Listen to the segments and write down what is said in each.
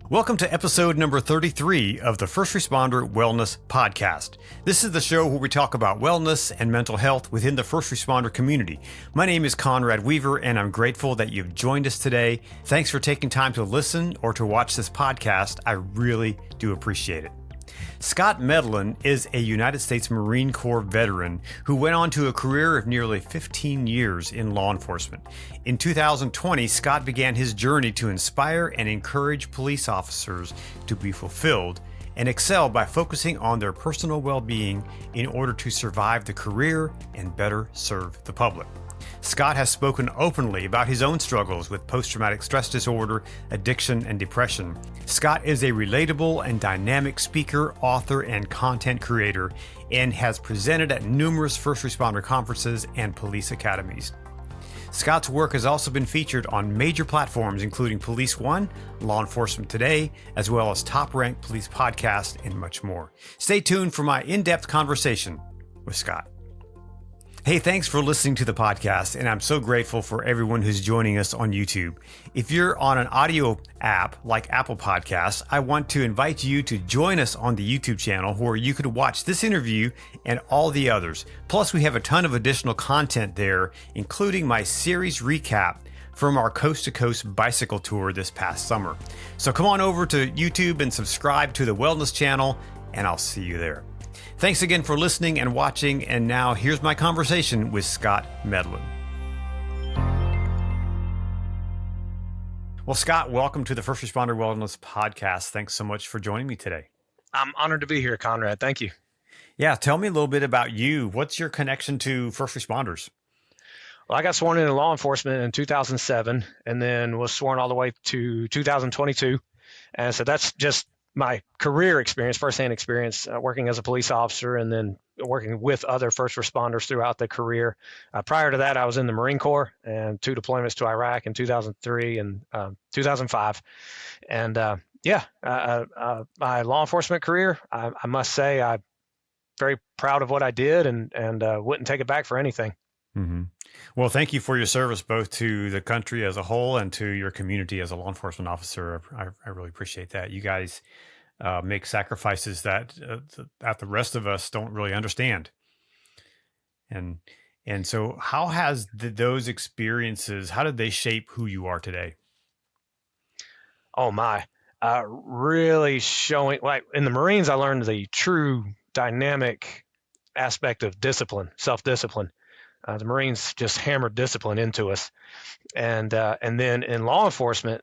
Welcome to episode number 33 of the First Responder Wellness Podcast. This is the show where we talk about wellness and mental health within the first responder community. My name is Conrad Weaver, and I'm grateful that you've joined us today. Thanks for taking time to listen or to watch this podcast. I really do appreciate it. Scott Medlin is a United States Marine Corps veteran who went on to a career of nearly 15 years in law enforcement. In 2020, Scott began his journey to inspire and encourage police officers to be fulfilled and excel by focusing on their personal well-being in order to survive the career and better serve the public. Scott has spoken openly about his own struggles with post-traumatic stress disorder, addiction, and depression. Scott is a relatable and dynamic speaker, author, and content creator, and has presented at numerous first responder conferences and police academies. Scott's work has also been featured on major platforms including Police One, Law Enforcement Today, as well as top-ranked police podcasts and much more. Stay tuned for my in-depth conversation with Scott. Hey, thanks for listening to the podcast, and I'm so grateful for everyone who's joining us on YouTube. If you're on an audio app like Apple Podcasts, I want to invite you to join us on the YouTube channel where you could watch this interview and all the others. Plus, we have a ton of additional content there, including my series recap from our coast-to-coast bicycle tour this past summer. So come on over to YouTube and subscribe to the Wellness channel, and I'll see you there. Thanks again for listening and watching, and now here's my conversation with Scott Medlin. Well, Scott, welcome to the First Responder Wellness Podcast. Thanks so much for joining me today. I'm honored to be here, Conrad. Thank you. Yeah, tell me a little bit about you. What's your connection to first responders? Well, I got sworn into law enforcement in 2007 and then was sworn all the way to 2022. And so that's just my career experience, firsthand experience, working as a police officer and then working with other first responders throughout the career. Prior to that, I was in the Marine Corps and 2 deployments to Iraq in 2003 and 2005. And my law enforcement career, I must say, I'm very proud of what I did and wouldn't take it back for anything. Mm-hmm. Well, thank you for your service, both to the country as a whole and to your community as a law enforcement officer. I really appreciate that. You guys make sacrifices that the rest of us don't really understand. And so how has those experiences, how did they shape who you are today? Oh my, really showing, like in the Marines, I learned the true dynamic aspect of discipline, self-discipline. The Marines just hammered discipline into us. And then in law enforcement,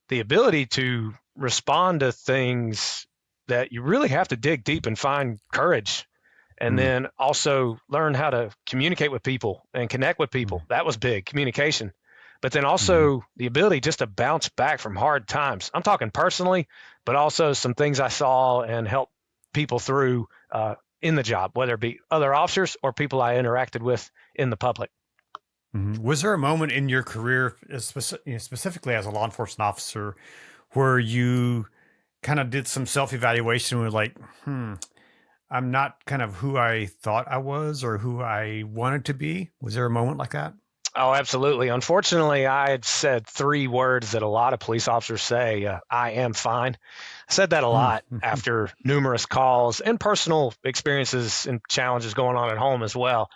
the ability to respond to things that you really have to dig deep and find courage. And then also learn how to communicate with people and connect with people. That was big, communication. But then also the ability just to bounce back from hard times. I'm talking personally, but also some things I saw and help people through in the job, whether it be other officers or people I interacted with in the public. Mm-hmm. Was there a moment in your career, specifically as a law enforcement officer, where you kind of did some self-evaluation and were like, I'm not kind of who I thought I was or who I wanted to be? Was there a moment like that? Oh, absolutely. Unfortunately, I had said 3 words that a lot of police officers say, I am fine. I said that a lot after numerous calls and personal experiences and challenges going on at home as well.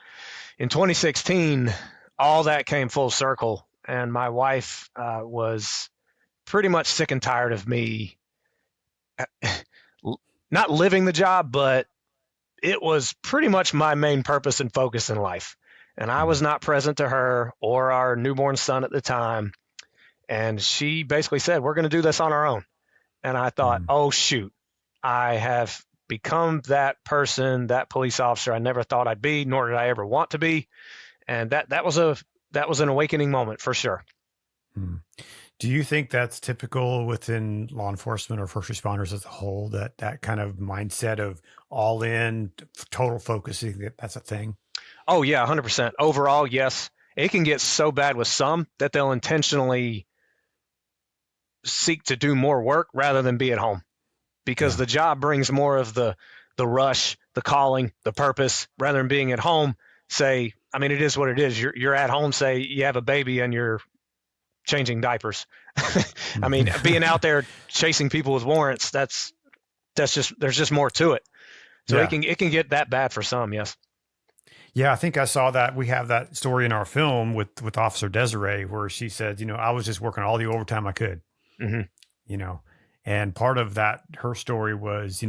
In 2016, all that came full circle, and my wife was pretty much sick and tired of me not living the job, but it was pretty much my main purpose and focus in life. And I was not present to her or our newborn son at the time. And she basically said, we're going to do this on our own. And I thought, oh, shoot, I have become that person, that police officer I never thought I'd be, nor did I ever want to be. And that was an awakening moment for sure. Do you think that's typical within law enforcement or first responders as a whole, that kind of mindset of all in, total focusing, that's a thing? Oh, yeah, 100%. Overall, yes. It can get so bad with some that they'll intentionally seek to do more work rather than be at home because the job brings more of the rush, the calling, the purpose, rather than being at home. Say, I mean, it is what it is. You're at home, say you have a baby and you're changing diapers. I mean, being out there chasing people with warrants, that's just, there's just more to it. So Yeah. it can get that bad for some. Yes. Yeah, I think I saw that. We have that story in our film with Officer Desiree, where she said, I was just working all the overtime I could, Mm-hmm. And part of that, her story was,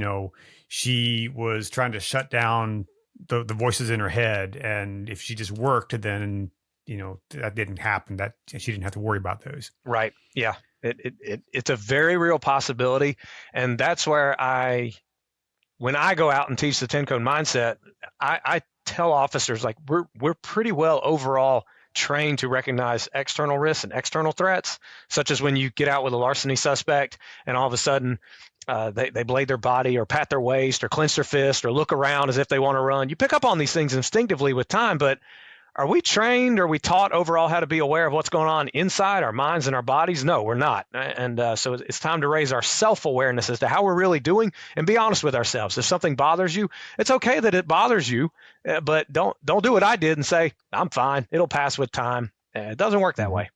she was trying to shut down the voices in her head. And if she just worked, then, that didn't happen, that she didn't have to worry about those. Right. Yeah. It's a very real possibility. And that's where when I go out and teach the TenCode Mindset, I tell officers, like, we're pretty well overall trained to recognize external risks and external threats, such as when you get out with a larceny suspect and all of a sudden they blade their body or pat their waist or clench their fist or look around as if they want to run. You pick up on these things instinctively with time, but are we trained? Are we taught overall how to be aware of what's going on inside our minds and our bodies? No, we're not. And so it's time to raise our self-awareness as to how we're really doing and be honest with ourselves. If something bothers you, it's okay that it bothers you, but don't do what I did and say, I'm fine, it'll pass with time. It doesn't work that way.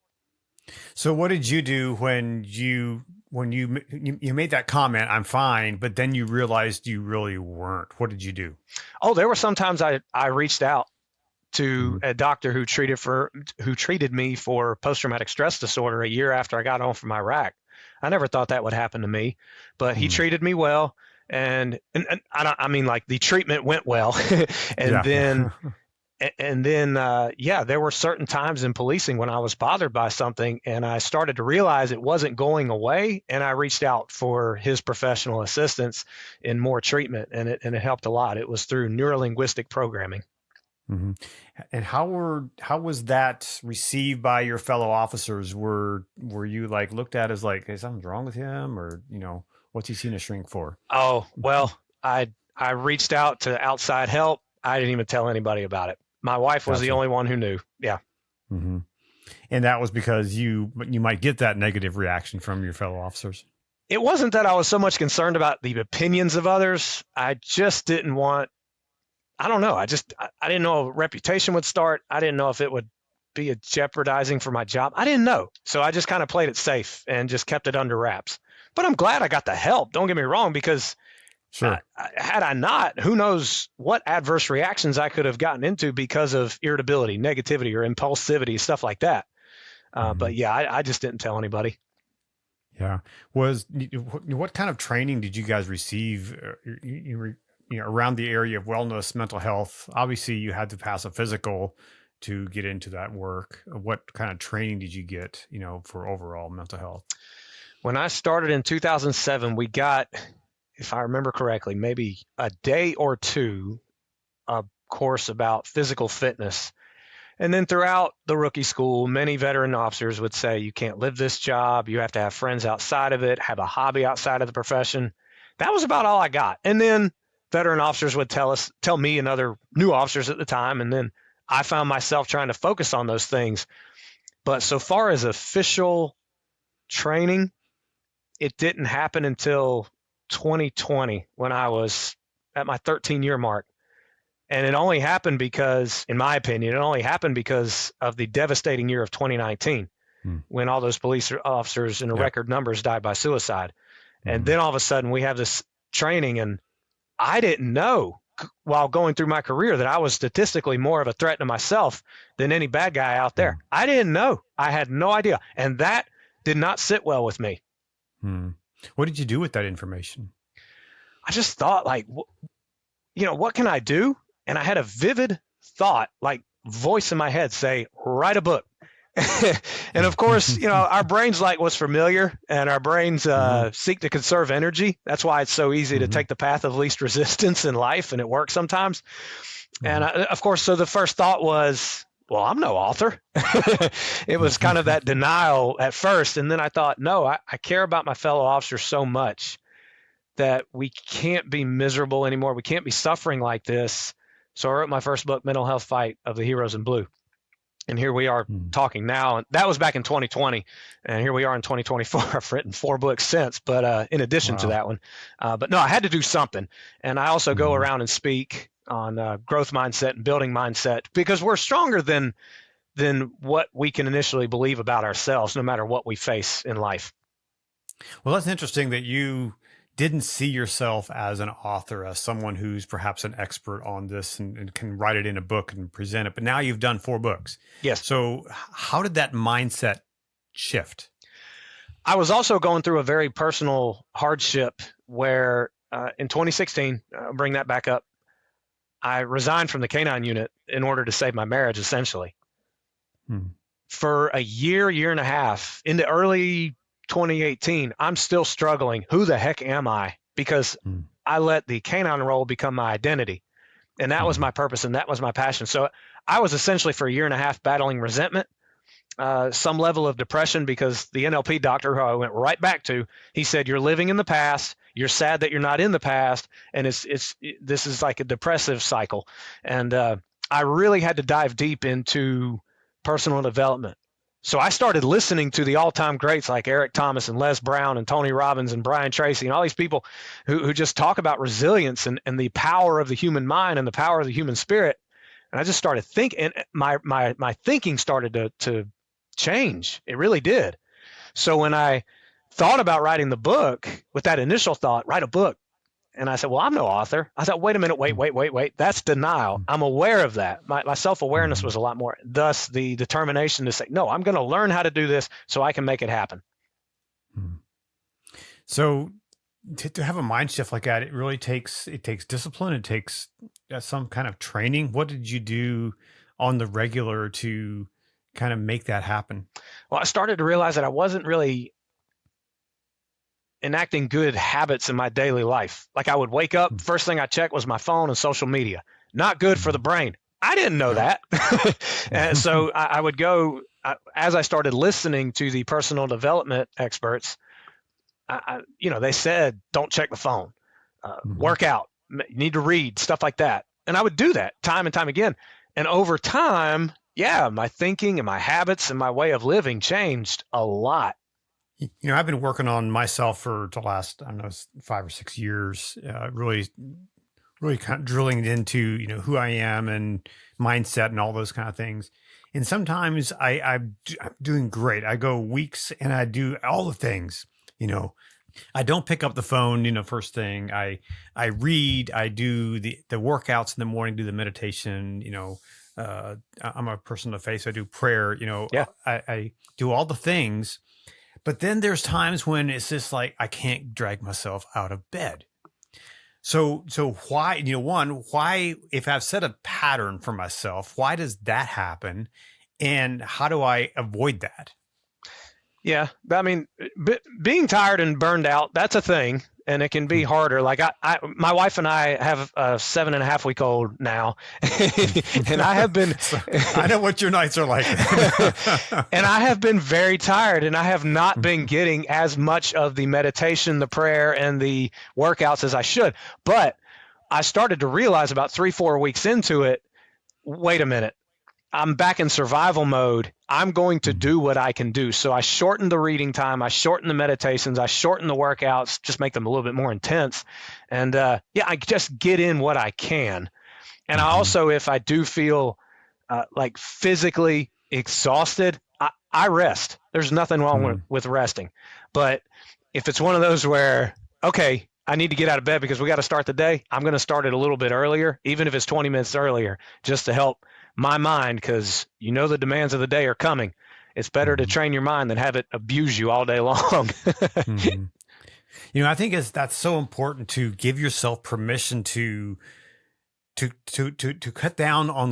So what did you do when you made that comment, I'm fine, but then you realized you really weren't? What did you do? Oh, there were some times I reached out to a doctor who treated me for post-traumatic stress disorder a year after I got home from Iraq. I never thought that would happen to me, but he treated me well. And I mean, like, the treatment went well. Then there were certain times in policing when I was bothered by something and I started to realize it wasn't going away. And I reached out for his professional assistance in more treatment, and it helped a lot. It was through Neurolinguistic Programming. Mm-hmm. And how was that received by your fellow officers? Were you like looked at as like, hey, something's wrong with him, or what's he seen a shrink for? Oh, well, I reached out to outside help. I didn't even tell anybody about it. My wife was the only one who knew. Yeah. Mm-hmm. And that was because you might get that negative reaction from your fellow officers. It wasn't that I was so much concerned about the opinions of others. I just didn't want, I don't know. I didn't know a reputation would start. I didn't know if it would be jeopardizing for my job. I didn't know. So I just kind of played it safe and just kept it under wraps. But I'm glad I got the help. Don't get me wrong, because sure, had I not, who knows what adverse reactions I could have gotten into because of irritability, negativity, or impulsivity, stuff like that. But yeah, I just didn't tell anybody. Yeah. What kind of training did you guys receive? Around the area of wellness, mental health? Obviously, you had to pass a physical to get into that work. What kind of training did you get, for overall mental health? When I started in 2007, we got, if I remember correctly, maybe a day or two, a course about physical fitness. And then throughout the rookie school, many veteran officers would say, you can't live this job. You have to have friends outside of it, have a hobby outside of the profession. That was about all I got. And then veteran officers would tell me and other new officers at the time. And then I found myself trying to focus on those things. But so far as official training, it didn't happen until 2020 when I was at my 13-year mark. And it only happened because, in my opinion, of the devastating year of 2019, when all those police officers in record numbers died by suicide. And then all of a sudden we have this training, and I didn't know while going through my career that I was statistically more of a threat to myself than any bad guy out there. I didn't know. I had no idea. And that did not sit well with me. What did you do with that information? I just thought, like, what can I do? And I had a vivid thought, like voice in my head say, write a book. And of course, our brains like what's familiar, and our brains seek to conserve energy. That's why it's so easy to take the path of least resistance in life, and it works sometimes. And of course, so the first thought was, well, I'm no author. It was kind of that denial at first. And then I thought, no, I care about my fellow officers so much that we can't be miserable anymore. We can't be suffering like this. So I wrote my first book, Mental Health Fight of the Heroes in Blue. And here we are talking now. And that was back in 2020. And here we are in 2024. I've written 4 books since, but in addition to that one. But no, I had to do something. And I also go around and speak on growth mindset and building mindset, because we're stronger than than what we can initially believe about ourselves, no matter what we face in life. Well, that's interesting that you didn't see yourself as an author, as someone who's perhaps an expert on this and can write it in a book and present it. But now you've done 4 books. Yes. So how did that mindset shift? I was also going through a very personal hardship where in 2016, I'll bring that back up, I resigned from the canine unit in order to save my marriage, essentially. For a year and a half, into early 2018, I'm still struggling. Who the heck am I? Because I let the canine role become my identity. And that was my purpose and that was my passion. So I was essentially for a year and a half battling resentment, some level of depression, because the NLP doctor who I went right back to, he said, you're living in the past. You're sad that you're not in the past. And this is like a depressive cycle. And I really had to dive deep into personal development. So I started listening to the all-time greats like Eric Thomas and Les Brown and Tony Robbins and Brian Tracy and all these people who just talk about resilience and the power of the human mind and the power of the human spirit. And I just started thinking, and my thinking started to change. It really did. So when I thought about writing the book, with that initial thought, write a book. And I said, well, I'm no author. I thought, wait a minute, wait. That's denial. I'm aware of that. My self-awareness was a lot more. Thus, the determination to say, no, I'm going to learn how to do this so I can make it happen. So to have a mind shift like that, it really takes discipline. It takes some kind of training. What did you do on the regular to kind of make that happen? Well, I started to realize that I wasn't really enacting good habits in my daily life. Like I would wake up, first thing I checked was my phone and social media. Not good for the brain. I didn't know that. And so I would go, as I started listening to the personal development experts, they said, don't check the phone, work out, you need to read, stuff like that. And I would do that time and time again. And over time, my thinking and my habits and my way of living changed a lot. I've been working on myself for the last, 5 or 6 years, really kind of drilling into, who I am and mindset and all those kind of things. And sometimes I'm doing great. I go weeks and I do all the things, I don't pick up the phone, first thing. I read, I do the workouts in the morning, do the meditation, I'm a person of faith. So I do prayer, I do all the things. But then there's times when it's just like, I can't drag myself out of bed. So why, why, if I've set a pattern for myself, why does that happen? And how do I avoid that? Yeah. I mean, being tired and burned out, that's a thing. And it can be harder. Like my wife and I have a 7.5-week-old now, and I have been. I know what your nights are like. And I have been very tired, and I have not been getting as much of the meditation, the prayer, and the workouts as I should. But I started to realize about 3-4 weeks into it, wait a minute, I'm back in survival mode. I'm going to do what I can do. So I shortened the reading time. I shortened the meditations. I shortened the workouts, just make them a little bit more intense. And I just get in what I can. And I also, if I do feel like physically exhausted, I rest. There's nothing wrong with resting. But if it's one of those where, okay, I need to get out of bed because we got to start the day, I'm going to start it a little bit earlier, even if it's 20 minutes earlier, just to help my mind, because the demands of the day are coming. It's better to train your mind than have it abuse you all day long. I think that's so important to give yourself permission to cut down on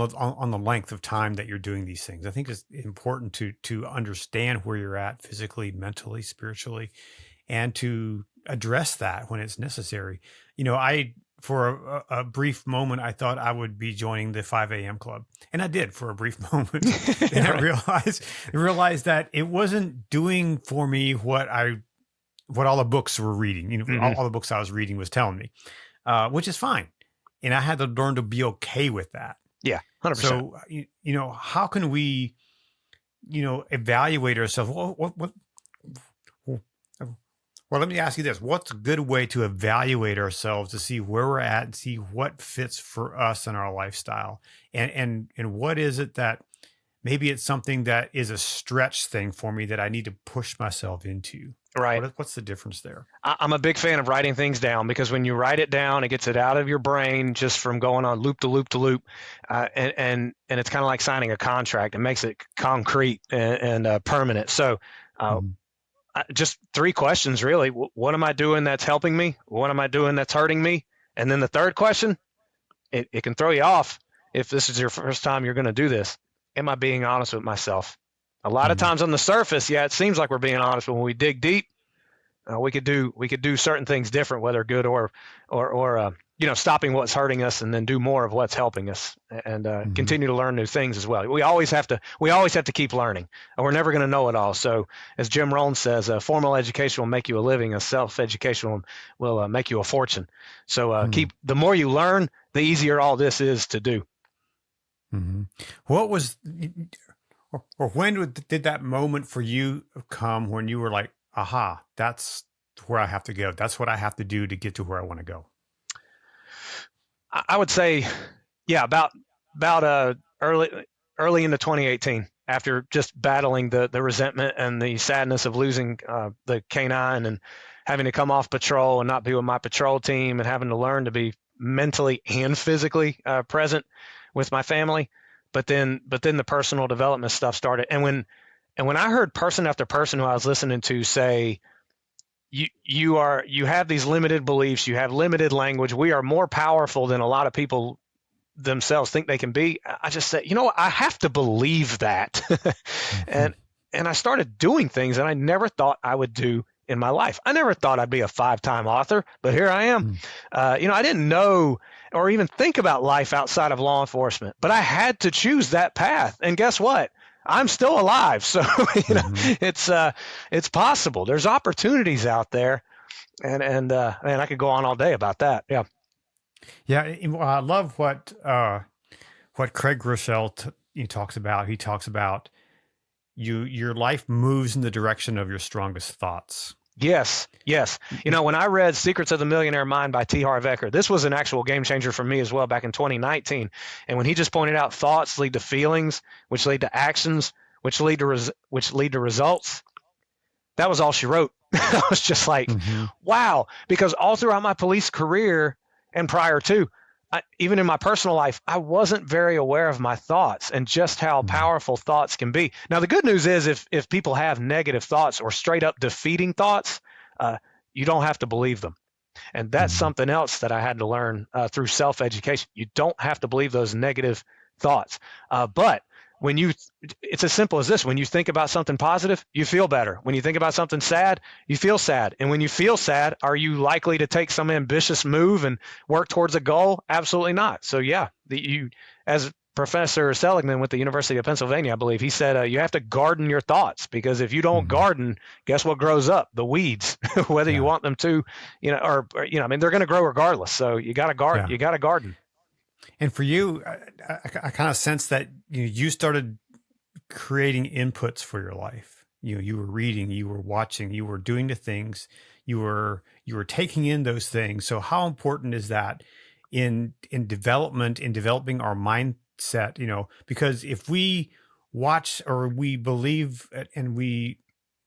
the length of time that you're doing these things. I think it's important to understand where you're at physically, mentally, spiritually, and to address that when it's necessary. For a brief moment, I thought I would be joining the 5 a.m. club. And I did for a brief moment. And I realized that it wasn't doing for me what all the books were reading. All the books I was reading was telling me, which is fine. And I had to learn to be okay with that. Yeah, 100%. So, how can we, evaluate ourselves? Well, let me ask you this. What's a good way to evaluate ourselves to see where we're at and see what fits for us in our lifestyle? And what is it that maybe it's something that is a stretch thing for me that I need to push myself into. Right. What's the difference there? I'm a big fan of writing things down, because when you write it down, it gets it out of your brain just from going on loop to loop to loop. And it's kind of like signing a contract. It makes it concrete and permanent. So just 3 questions, really. What am I doing that's helping me? What am I doing that's hurting me? And then the third question, it can throw you off if this is your first time you're going to do this. Am I being honest with myself? A lot of times on the surface, it seems like we're being honest, but when we dig deep, we could do certain things different, whether good or stopping what's hurting us and then do more of what's helping us, and continue to learn new things as well. We always have to keep learning, and we're never going to know it all. So as Jim Rohn says, formal education will make you a living, a self-education will make you a fortune. So the more you learn, the easier all this is to do. What was, or when did that moment for you come when you were like, aha, that's where I have to go. That's what I have to do to get to where I want to go? I would say, about early into 2018, after just battling the resentment and the sadness of losing the canine and having to come off patrol and not be with my patrol team and having to learn to be mentally and physically present with my family. But then the personal development stuff started. And when I heard person after person who I was listening to say, you have these limited beliefs, you have limited language, we are more powerful than a lot of people themselves think they can be, I just said, I have to believe that. and I started doing things that I never thought I would do in my life. I never thought I'd be a 5-time author, but here I am. I didn't know or even think about life outside of law enforcement, but I had to choose that path. And guess what? I'm still alive. So, it's possible. There's opportunities out there, and I could go on all day about that. Yeah. Yeah. I love what Craig Groeschel talks about. He talks about your life moves in the direction of your strongest thoughts. Yes. When I read Secrets of the Millionaire Mind by T. Harv Eker, this was an actual game changer for me as well back in 2019. And when he just pointed out thoughts lead to feelings, which lead to actions, which lead to results, that was all she wrote. I was just like, wow, because all throughout my police career and prior to, even in my personal life, I wasn't very aware of my thoughts and just how powerful thoughts can be. Now, the good news is if people have negative thoughts or straight up defeating thoughts, you don't have to believe them. And that's something else that I had to learn through self-education. You don't have to believe those negative thoughts. But it's as simple as this. When you think about something positive, you feel better. When you think about something sad, you feel sad. And when you feel sad, are you likely to take some ambitious move and work towards a goal? Absolutely not. So as Professor Seligman with the University of Pennsylvania, I believe, he said, you have to garden your thoughts, because if you don't garden, guess what grows up? The weeds, whether you want them to, they're going to grow regardless. So you got to garden. You got to garden. And for you, I kind of sense that you started creating inputs for your life. You were reading, you were watching, you were doing the things, you were taking in those things. So how important is that in developing our mindset? Because if we watch or we believe and we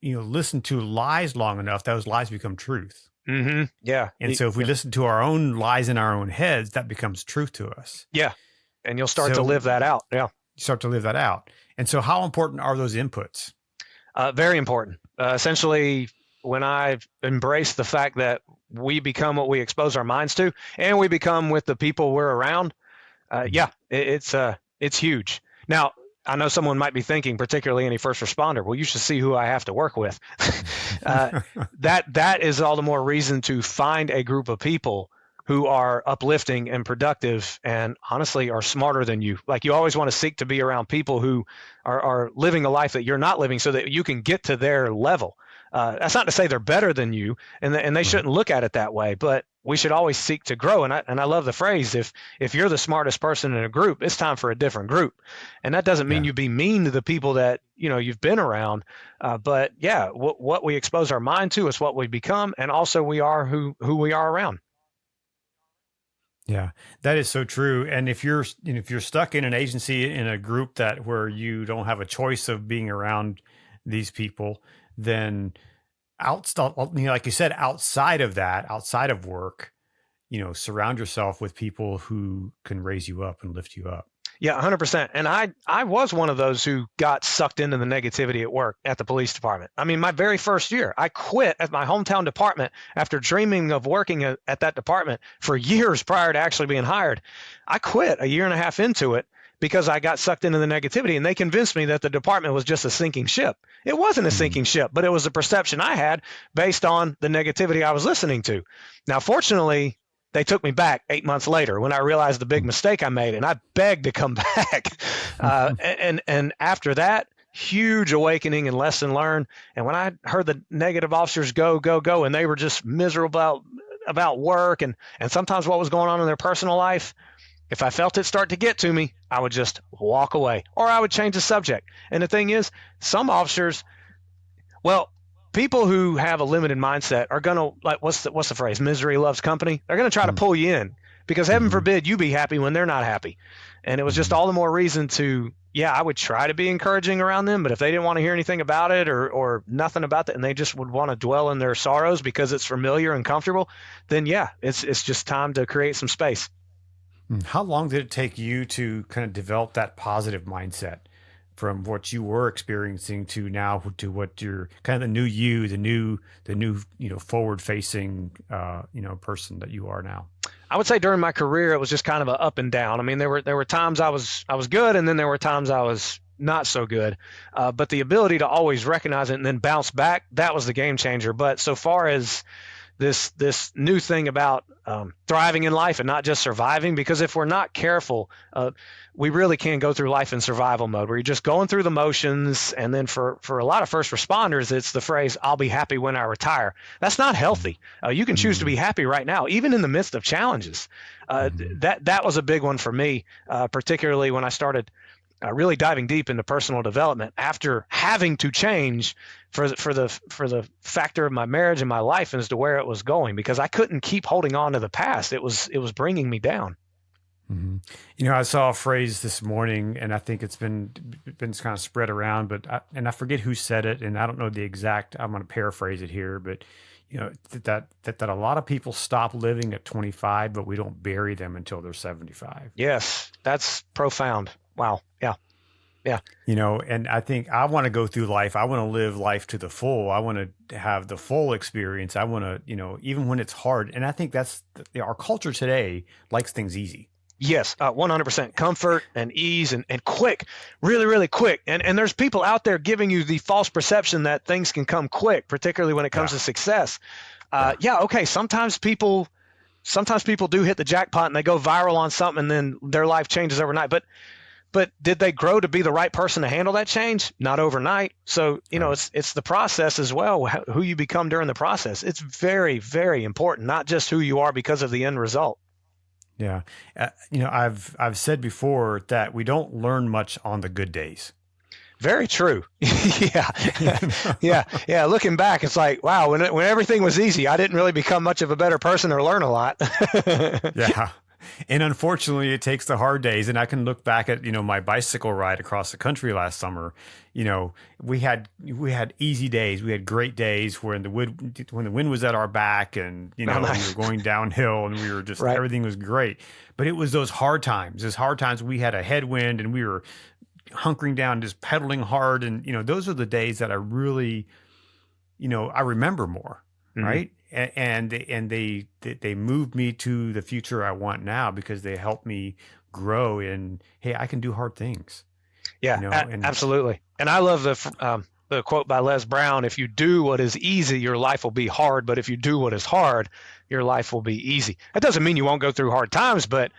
listen to lies long enough, those lies become truth. Yeah. And so if we listen to our own lies in our own heads, that becomes truth to us. Yeah. And you'll start to live that out. Yeah. You start to live that out. And so how important are those inputs? Very important. Essentially, when I've embraced the fact that we become what we expose our minds to, and we become with the people we're around, it's huge. Now, I know someone might be thinking, particularly any first responder, well, you should see who I have to work with. That is all the more reason to find a group of people who are uplifting and productive and honestly are smarter than you. Like, you always want to seek to be around people who are living a life that you're not living so that you can get to their level. That's not to say they're better than you, and they shouldn't look at it that way, but we should always seek to grow. And I love the phrase, if you're the smartest person in a group, it's time for a different group. And that doesn't mean you be mean to the people that you've been around, but what we expose our mind to is what we become, and also we are who we are around. Yeah, that is so true. And if you're stuck in an agency in a group that where you don't have a choice of being around these people, then like you said, outside of that, outside of work, surround yourself with people who can raise you up and lift you up. Yeah, 100%. And I was one of those who got sucked into the negativity at work at the police department. I mean, my very first year, I quit at my hometown department after dreaming of working at that department for years prior to actually being hired. I quit a year and a half into it because I got sucked into the negativity, and they convinced me that the department was just a sinking ship. It wasn't a sinking ship, but it was a perception I had based on the negativity I was listening to. Now, fortunately, they took me back 8 months later when I realized the big mistake I made, and I begged to come back. And after that, huge awakening and lesson learned. And when I heard the negative officers go, and they were just miserable about work and sometimes what was going on in their personal life, if I felt it start to get to me, I would just walk away, or I would change the subject. And the thing is, some officers, people who have a limited mindset are going to, like, what's the phrase? Misery loves company. They're going to try to pull you in because heaven forbid you be happy when they're not happy. And it was just all the more reason to, I would try to be encouraging around them, but if they didn't want to hear anything about it or nothing about that, and they just would want to dwell in their sorrows because it's familiar and comfortable, then it's just time to create some space. How long did it take you to kind of develop that positive mindset from what you were experiencing to now to what you're kind of the new you, the new, forward facing, person that you are now? I would say during my career, it was just kind of a up and down. I mean, there were times I was good, and then there were times I was not so good. But the ability to always recognize it and then bounce back, that was the game changer. But so far as this new thing about thriving in life and not just surviving, because if we're not careful, we really can go through life in survival mode where you're just going through the motions. And then for a lot of first responders, it's the phrase, I'll be happy when I retire. That's not healthy. You can choose to be happy right now, even in the midst of challenges. That was a big one for me, particularly when I started really diving deep into personal development after having to change for the factor of my marriage and my life as to where it was going, because I couldn't keep holding on to the past. It was bringing me down. Mm-hmm. I saw a phrase this morning, and I think it's been kind of spread around, but I forget who said it, and I don't know the exact. I'm going to paraphrase it here, but that a lot of people stop living at 25, but we don't bury them until they're 75. Yes, that's profound. Wow. Yeah. Yeah. And I think I want to go through life. I want to live life to the full. I want to have the full experience. I want to, even when it's hard. And I think that's our culture today likes things easy. Yes, 100% comfort and ease and quick, really, really quick. And there's people out there giving you the false perception that things can come quick, particularly when it comes to success. Okay. Sometimes people do hit the jackpot and they go viral on something and then their life changes overnight. But did they grow to be the right person to handle that change? Not overnight. So, it's the process as well, who you become during the process. It's very, very important, not just who you are because of the end result. Yeah. I've said before that we don't learn much on the good days. Very true. Yeah. Looking back, it's like, wow, when everything was easy, I didn't really become much of a better person or learn a lot. Yeah. And unfortunately, it takes the hard days. And I can look back at, my bicycle ride across the country last summer. We had easy days. We had great days when the wind was at our back and, we were going downhill and we were just, everything was great. But it was those hard times. We had a headwind and we were hunkering down, just pedaling hard. And, those are the days that I really, I remember more. Mm-hmm. Right. And they moved me to the future I want now because they helped me grow in, hey, I can do hard things. Yeah, absolutely. And I love the quote by Les Brown: if you do what is easy, your life will be hard. But if you do what is hard, your life will be easy. That doesn't mean you won't go through hard times, but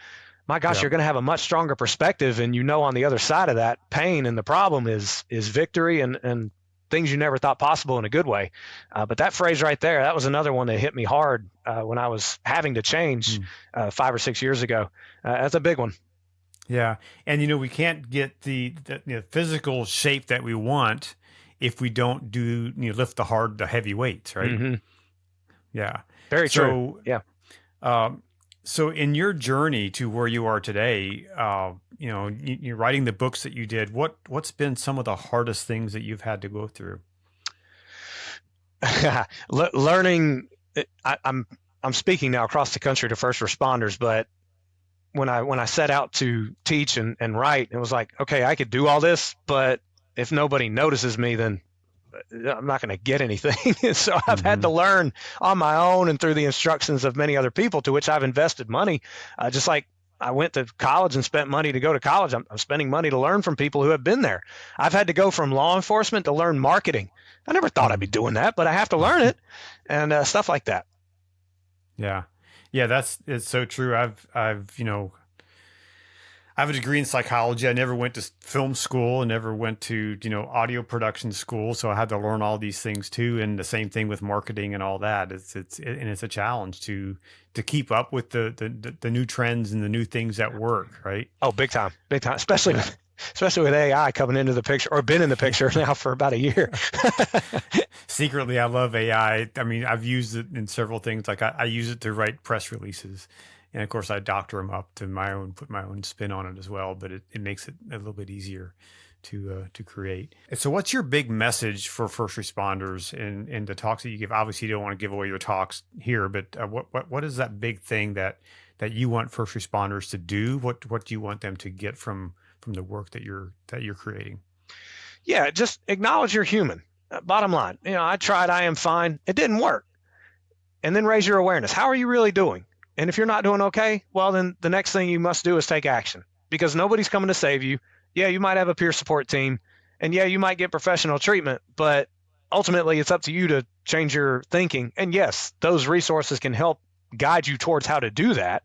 my gosh, you're going to have a much stronger perspective. And on the other side of that pain and the problem is victory and things you never thought possible in a good way. But that phrase right there, that was another one that hit me hard when I was having to change 5 or 6 years ago. That's a big one. Yeah. And, we can't get the physical shape that we want if we don't do, lift the heavy weights, right? Mm-hmm. Yeah. Very true. Yeah. So in your journey to where you are today, you're writing the books that you did. What's been some of the hardest things that you've had to go through? Learning. I'm speaking now across the country to first responders, but when I set out to teach and write, it was like, okay, I could do all this, but if nobody notices me, then I'm not going to get anything. So I've had to learn on my own and through the instructions of many other people, to which I've invested money. Just like I went to college and spent money to go to college, I'm spending money to learn from people who have been there. I've had to go from law enforcement to learn marketing. I never thought I'd be doing that, but I have to learn it, and stuff like that. Yeah. It's so true. I have a degree in psychology. I never went to film school and never went to, audio production school. So I had to learn all these things too. And the same thing with marketing and all that. It's a challenge to keep up with the new trends and the new things that work, right? Oh, big time, especially with AI coming into the picture, or been in the picture now for about a year. Secretly, I love AI. I mean, I've used it in several things. Like I use it to write press releases. And of course, I doctor them up to put my own spin on it as well. But it makes it a little bit easier to create. And so, what's your big message for first responders in the talks that you give? Obviously, you don't want to give away your talks here, but what is that big thing that you want first responders to do? What do you want them to get from the work that you're creating? Yeah, just acknowledge you're human. Bottom line, I tried. I am fine. It didn't work. And then raise your awareness. How are you really doing? And if you're not doing okay, well, then the next thing you must do is take action, because nobody's coming to save you. Yeah, you might have a peer support team, and yeah, you might get professional treatment, but ultimately it's up to you to change your thinking. And yes, those resources can help guide you towards how to do that.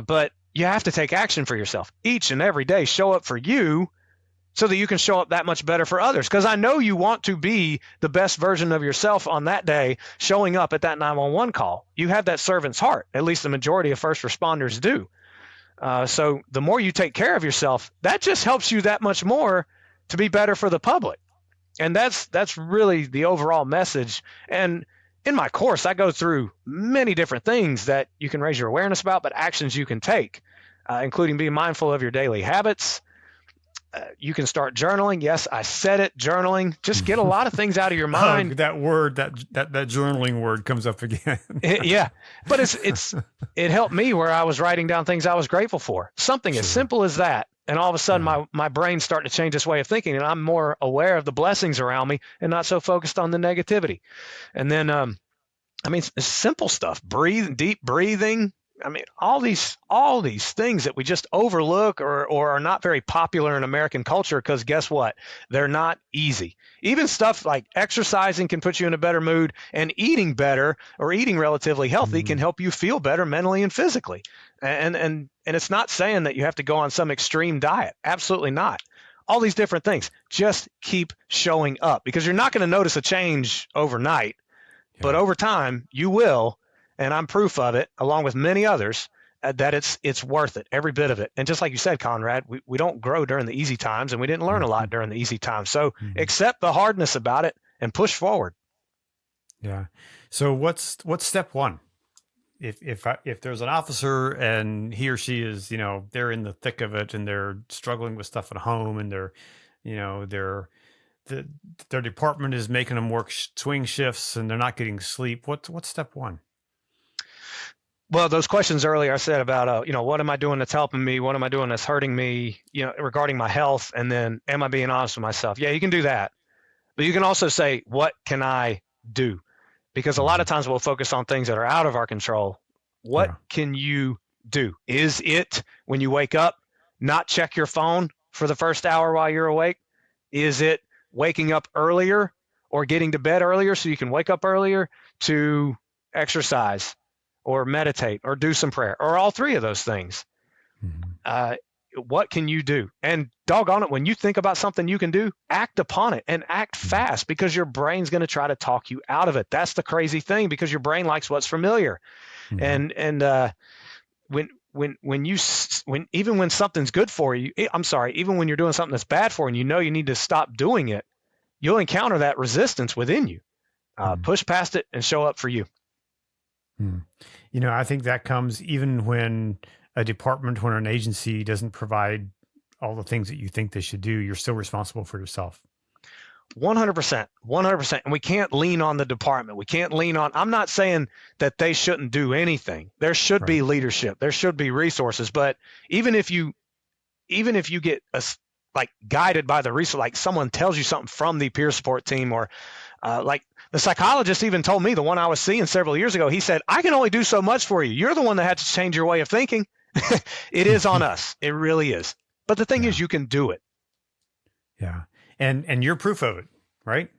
But you have to take action for yourself each and every day. Show up for you so that you can show up that much better for others. Because I know you want to be the best version of yourself on that day, showing up at that 911 call. You have that servant's heart. At least the majority of first responders do. So the more you take care of yourself, that just helps you that much more to be better for the public. And that's really the overall message. And in my course, I go through many different things that you can raise your awareness about, but actions you can take, including being mindful of your daily habits. You can start journaling. Yes, I said it, journaling. Just get a lot of things out of your mind. That word, that journaling word comes up again. Yeah, but it helped me where I was writing down things I was grateful for. Something as simple as that. And all of a sudden, my brain's starting to change its way of thinking, and I'm more aware of the blessings around me and not so focused on the negativity. And then, simple stuff, deep breathing. I mean, all these things that we just overlook or are not very popular in American culture, because guess what? They're not easy. Even stuff like exercising can put you in a better mood, and eating better or eating relatively healthy can help you feel better mentally and physically. And it's not saying that you have to go on some extreme diet. Absolutely not. All these different things. Just keep showing up, because you're not going to notice a change overnight, but over time you will. And I'm proof of it, along with many others, that it's worth it, every bit of it. And just like you said, Conrad, we don't grow during the easy times, and we didn't learn a lot during the easy times. So accept the hardness about it and push forward. Yeah. So what's step one? If there's an officer and he or she is, they're in the thick of it and they're struggling with stuff at home, and their department is making them work swing shifts and they're not getting sleep, what's step one? Well, those questions earlier I said about, what am I doing that's helping me? What am I doing that's hurting me, regarding my health? And then, am I being honest with myself? Yeah, you can do that. But you can also say, what can I do? Because a lot of times we'll focus on things that are out of our control. What can you do? Is it, when you wake up, not check your phone for the first hour while you're awake? Is it waking up earlier or getting to bed earlier so you can wake up earlier to exercise or meditate or do some prayer, or all three of those things? What can you do? And doggone it, when you think about something you can do, act upon it, and act fast, because your brain's going to try to talk you out of it. That's the crazy thing, because your brain likes what's familiar. And even when something's good for you, even when you're doing something that's bad for you, and you need to stop doing it, you'll encounter that resistance within you. Push past it and show up for you. Hmm. I think that comes even when a department, when an agency doesn't provide all the things that you think they should do, you're still responsible for yourself. 100%, 100%. And we can't lean on the department. We can't lean on, I'm not saying that they shouldn't do anything. There should be Right. leadership. There should be resources. But even if you get like guided by the resource, like someone tells you something from the peer support team, or like the psychologist even told me, the one I was seeing several years ago, he said, I can only do so much for you. You're the one that had to change your way of thinking. It is on us. It really is. But the thing Yeah. is, you can do it. Yeah. And you're proof of it, right?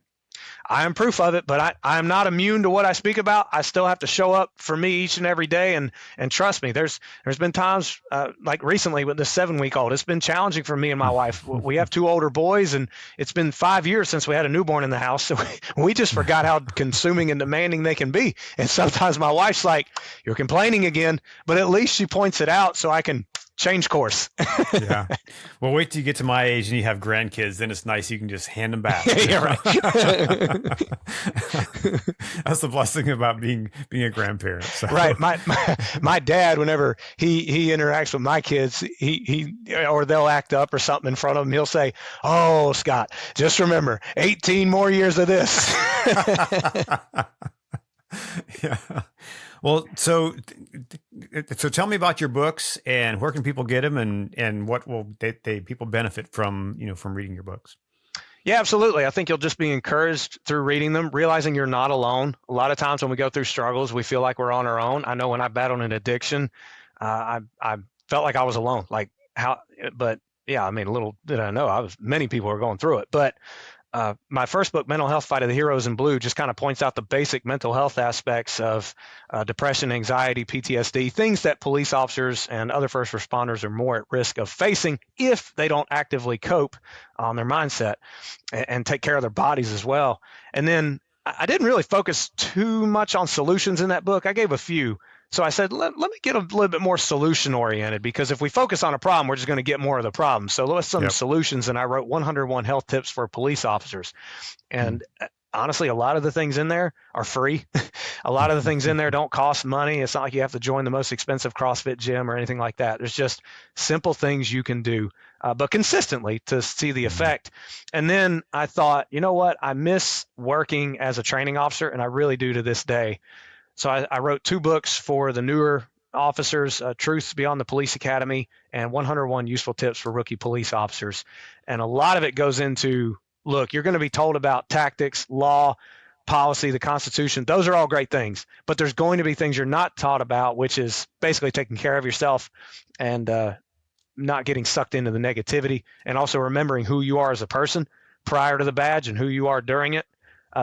I am proof of it, but I'm not immune to what I speak about. I still have to show up for me each and every day, and trust me, there's been times like recently with the 7-week-old. It's been challenging for me and my wife. We have 2 older boys, and it's been 5 years since we had a newborn in the house, so we just forgot how consuming and demanding they can be. And sometimes my wife's like, "You're complaining again," but at least she points it out so I can change course. Yeah. Well, wait till you get to my age and you have grandkids. Then it's nice. You can just hand them back. Yeah, right. That's the blessing about being a grandparent. So. Right. My dad, whenever he interacts with my kids, he or they'll act up or something in front of him, he'll say, "Oh, Scott, just remember, 18 more years of this." Yeah. Well, so tell me about your books, and where can people get them, and what will people benefit from, from reading your books? Yeah, absolutely. I think you'll just be encouraged through reading them, realizing you're not alone. A lot of times when we go through struggles, we feel like we're on our own. I know when I battled an addiction, I felt like I was alone. But yeah, I mean, little did I know, many people were going through it. But my first book, Mental Health: Fight of the Heroes in Blue, just kind of points out the basic mental health aspects of depression, anxiety, PTSD, things that police officers and other first responders are more at risk of facing if they don't actively cope on their mindset and take care of their bodies as well. And then I didn't really focus too much on solutions in that book. I gave a few. So I said, let me get a little bit more solution oriented, because if we focus on a problem, we're just going to get more of the problem. So let's some solutions. And I wrote 101 health tips for police officers. And honestly, a lot of the things in there are free. A lot of the things in there don't cost money. It's not like you have to join the most expensive CrossFit gym or anything like that. There's just simple things you can do, but consistently to see the effect. And then I thought, you know what? I miss working as a training officer, and I really do to this day. So I wrote 2 books for the newer officers, Truths Beyond the Police Academy and 101 Useful Tips for Rookie Police Officers. And a lot of it goes into, look, you're going to be told about tactics, law, policy, the Constitution. Those are all great things. But there's going to be things you're not taught about, which is basically taking care of yourself and not getting sucked into the negativity, and also remembering who you are as a person prior to the badge and who you are during it.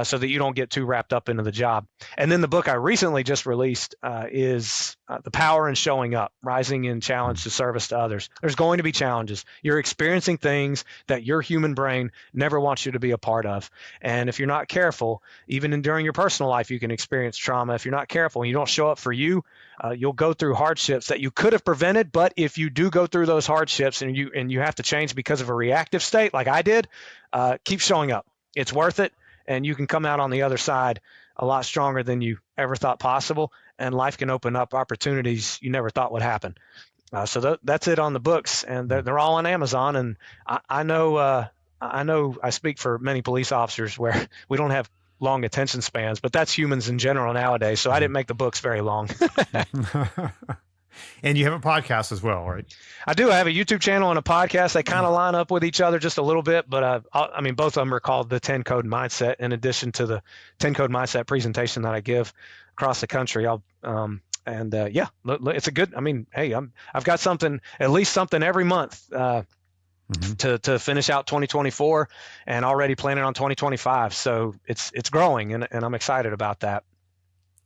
So that you don't get too wrapped up into the job. And then the book I recently just released is The Power in Showing Up, Rising in Challenge to Service to Others. There's going to be challenges. You're experiencing things that your human brain never wants you to be a part of. And if you're not careful, even during your personal life, you can experience trauma. If you're not careful and you don't show up for you, you'll go through hardships that you could have prevented. But if you do go through those hardships and you have to change because of a reactive state like I did, keep showing up. It's worth it. And you can come out on the other side a lot stronger than you ever thought possible. And life can open up opportunities you never thought would happen. So that's it on the books. And they're all on Amazon. And I know I speak for many police officers where we don't have long attention spans, but that's humans in general nowadays. So I didn't make the books very long. And you have a podcast as well, right? I do. I have a YouTube channel and a podcast. They kind of line up with each other just a little bit, but I mean, both of them are called the TenCode Mindset, in addition to the TenCode Mindset presentation that I give across the country. It's a good, I mean, hey, I've got at least something every month to finish out 2024, and already planning on 2025. So it's growing, and I'm excited about that.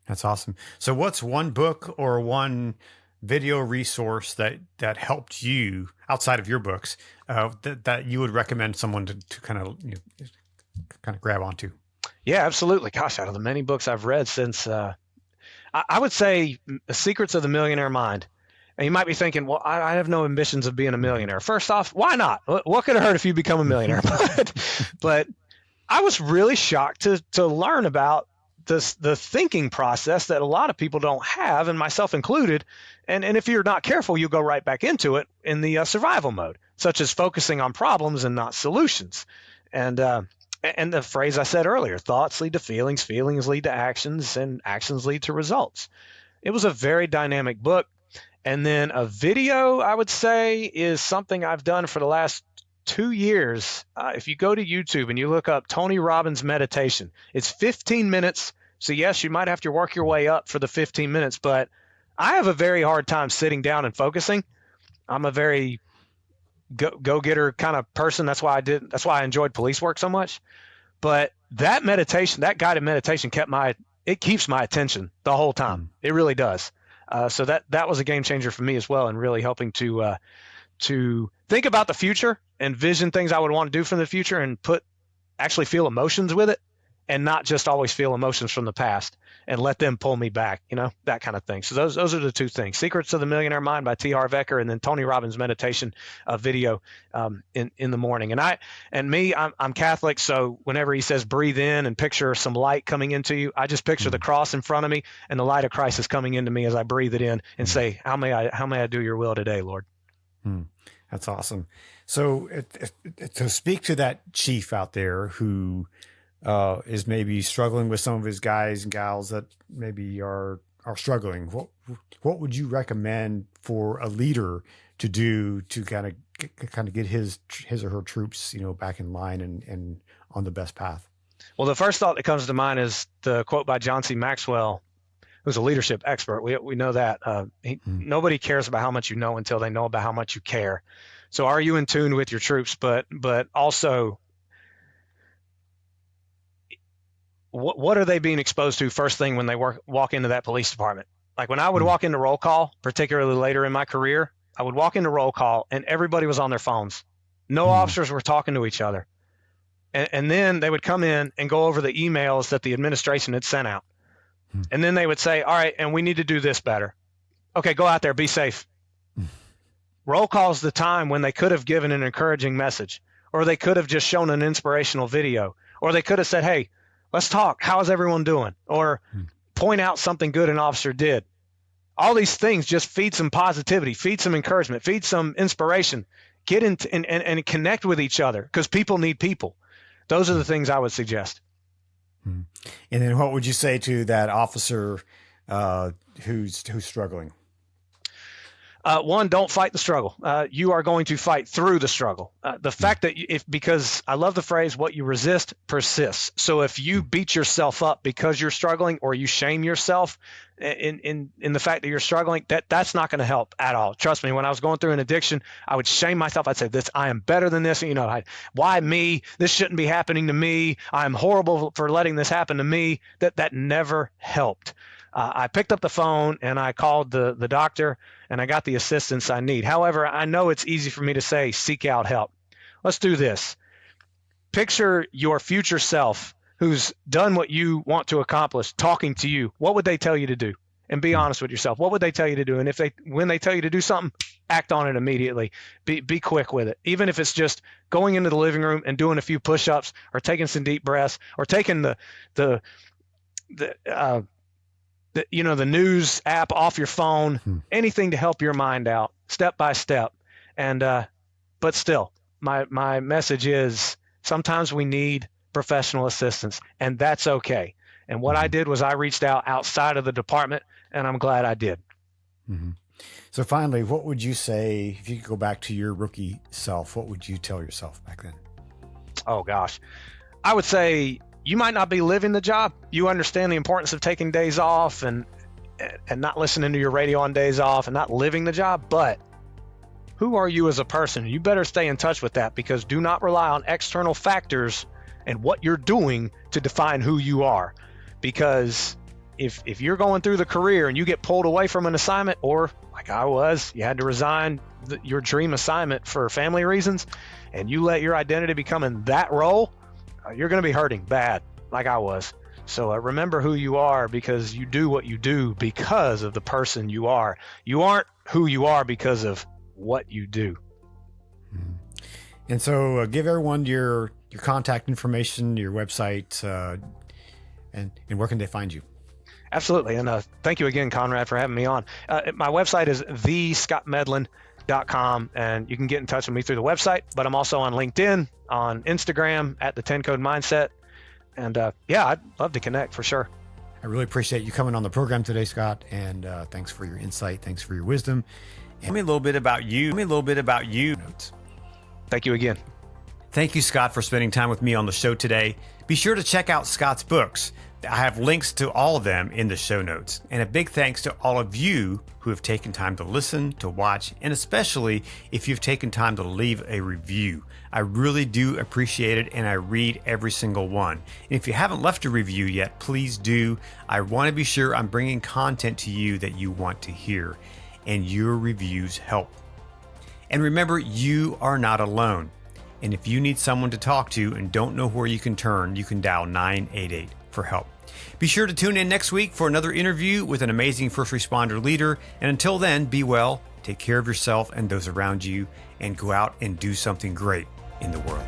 That's awesome. So what's one book or one video resource that helped you outside of your books that you would recommend someone to kind of grab onto? Yeah, absolutely. Gosh, out of the many books I've read since, I would say Secrets of the Millionaire Mind. And you might be thinking, well, I have no ambitions of being a millionaire. First off, why not? What could it hurt if you become a millionaire? But I was really shocked to learn about the thinking process that a lot of people don't have, and myself included. And if you're not careful, you go right back into it in the survival mode, such as focusing on problems and not solutions. And the phrase I said earlier, thoughts lead to feelings, feelings lead to actions, and actions lead to results. It was a very dynamic book. And then a video, I would say, is something I've done for the last 2 years. If you go to YouTube and you look up Tony Robbins meditation, it's 15 minutes. So yes, you might have to work your way up for the 15 minutes, but I have a very hard time sitting down and focusing. I'm a very go-getter kind of person. That's why I enjoyed police work so much. But that meditation, that guided meditation it keeps my attention the whole time. It really does. So that was a game changer for me as well, and really helping to think about the future and vision things I would want to do from the future, and actually feel emotions with it, and not just always feel emotions from the past and let them pull me back, that kind of thing. So those are the two things: Secrets of the Millionaire Mind by T. Harv Eker, and then Tony Robbins meditation video in the morning. And I'm Catholic, so whenever he says breathe in and picture some light coming into you, I just picture the cross in front of me, and the light of Christ is coming into me as I breathe it in and say, how may I do your will today, Lord? That's awesome. So to speak to that chief out there who is maybe struggling with some of his guys and gals that maybe are struggling, what would you recommend for a leader to do to kind of get his or her troops, back in line and on the best path? Well, the first thought that comes to mind is the quote by John C. Maxwell, who's a leadership expert. We know that nobody cares about how much you know until they know about how much you care. So are you in tune with your troops? But also, what are they being exposed to first thing when they walk into that police department? Like when I would walk into roll call, particularly later in my career, I would walk into roll call and everybody was on their phones. No officers were talking to each other. And then they would come in and go over the emails that the administration had sent out. And then they would say, all right, and we need to do this better. Okay, go out there, be safe. Roll call is the time when they could have given an encouraging message, or they could have just shown an inspirational video, or they could have said, hey, let's talk. How is everyone doing? Or point out something good an officer did. All these things just feed some positivity, feed some encouragement, feed some inspiration. Get into and connect with each other, because people need people. Those are the things I would suggest. And then what would you say to that officer who's struggling? One, don't fight the struggle. You are going to fight through the struggle. The fact that because I love the phrase, what you resist persists. So if you beat yourself up because you're struggling, or you shame yourself in the fact that you're struggling, that's not going to help at all. Trust me, when I was going through an addiction, I would shame myself. I'd say, I am better than this. Why me? This shouldn't be happening to me. I'm horrible for letting this happen to me. That never helped. I picked up the phone and I called the doctor, and I got the assistance I need. However, I know it's easy for me to say, seek out help. Let's do this. Picture your future self who's done what you want to accomplish talking to you. What would they tell you to do? And be honest with yourself. What would they tell you to do? And when they tell you to do something, act on it immediately. Be quick with it. Even if it's just going into the living room and doing a few push-ups, or taking some deep breaths, or taking the news app off your phone, anything to help your mind out, step by step. And but still, my message is, sometimes we need professional assistance, and that's okay. And what I did was I reached out outside of the department, and I'm glad I did. So finally, what would you say, if you could go back to your rookie self, what would you tell yourself back then? Oh gosh, I would say, you might not be living the job. You understand the importance of taking days off and not listening to your radio on days off and not living the job. But who are you as a person? You better stay in touch with that, because do not rely on external factors and what you're doing to define who you are. Because if you're going through the career and you get pulled away from an assignment, or like I was, you had to resign your dream assignment for family reasons, and you let your identity become in that role, you're going to be hurting bad, like I was. So remember who you are, because you do what you do because of the person you are. You aren't who you are because of what you do. And so give everyone your contact information, your website, and where can they find you? Absolutely. And thank you again, Conrad, for having me on. My website is thescottmedlin.com, and you can get in touch with me through the website, but I'm also on LinkedIn, on Instagram at the TenCode Mindset. And I'd love to connect for sure. I really appreciate you coming on the program today, Scott, and thanks for your insight. Thanks for your wisdom. Tell me a little bit about you. Thank you again. Thank you, Scott, for spending time with me on the show today. Be sure to check out Scott's books. I have links to all of them in the show notes. And a big thanks to all of you who have taken time to listen, to watch, and especially if you've taken time to leave a review. I really do appreciate it, and I read every single one. And if you haven't left a review yet, please do. I want to be sure I'm bringing content to you that you want to hear, and your reviews help. And remember, you are not alone. And if you need someone to talk to and don't know where you can turn, you can dial 988 for help. Be sure to tune in next week for another interview with an amazing first responder leader. And until then, be well, take care of yourself and those around you, and go out and do something great in the world.